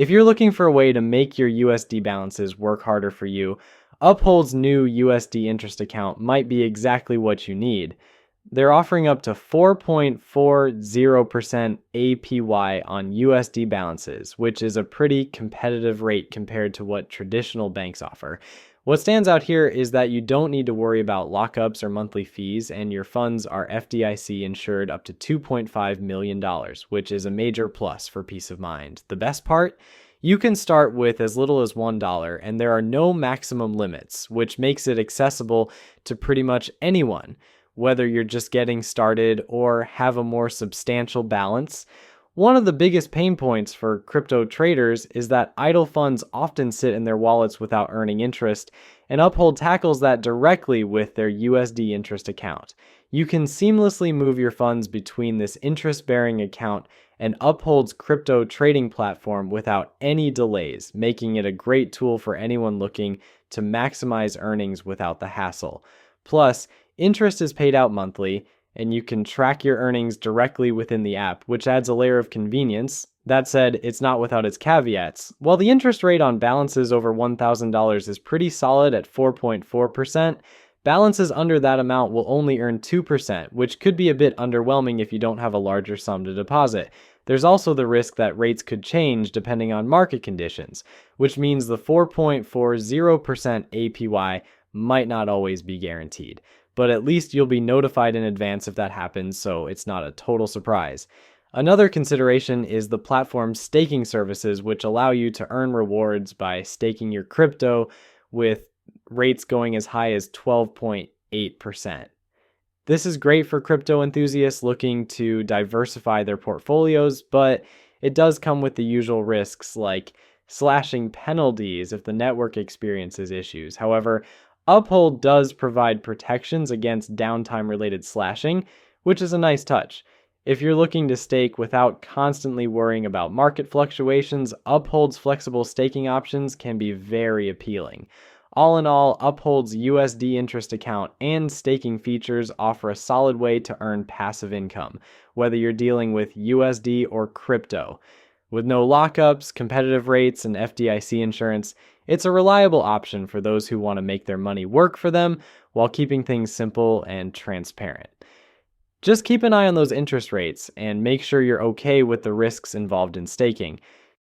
If you're looking for a way to make your USD balances work harder for you, Uphold's new USD interest account might be exactly what you need. They're offering up to 4.40% APY on USD balances, which is a pretty competitive rate compared to what traditional banks offer. What stands out here is that you don't need to worry about lockups or monthly fees, and your funds are FDIC insured up to $2.5 million, which is a major plus for peace of mind. The best part? You can start with as little as $1, and there are no maximum limits, which makes it accessible to pretty much anyone, whether you're just getting started or have a more substantial balance. One of the biggest pain points for crypto traders is that idle funds often sit in their wallets without earning interest, and Uphold tackles that directly with their USD interest account. You can seamlessly move your funds between this interest-bearing account and Uphold's crypto trading platform without any delays, making it a great tool for anyone looking to maximize earnings without the hassle. Plus, interest is paid out monthly, and you can track your earnings directly within the app, which adds a layer of convenience. That said, it's not without its caveats. While the interest rate on balances over $1,000 is pretty solid at 4.4%, balances under that amount will only earn 2%, which could be a bit underwhelming if you don't have a larger sum to deposit. There's also the risk that rates could change depending on market conditions, which means the 4.40% APY might not always be guaranteed. But at least you'll be notified in advance if that happens, so it's not a total surprise. Another consideration is the platform's staking services, which allow you to earn rewards by staking your crypto, with rates going as high as 12.8%. This is great for crypto enthusiasts looking to diversify their portfolios, but it does come with the usual risks like slashing penalties if the network experiences issues. However, Uphold does provide protections against downtime-related slashing, which is a nice touch. If you're looking to stake without constantly worrying about market fluctuations, Uphold's flexible staking options can be very appealing. All in all, Uphold's USD interest account and staking features offer a solid way to earn passive income, whether you're dealing with USD or crypto. With no lockups, competitive rates, and FDIC insurance, it's a reliable option for those who want to make their money work for them while keeping things simple and transparent. Just keep an eye on those interest rates and make sure you're okay with the risks involved in staking.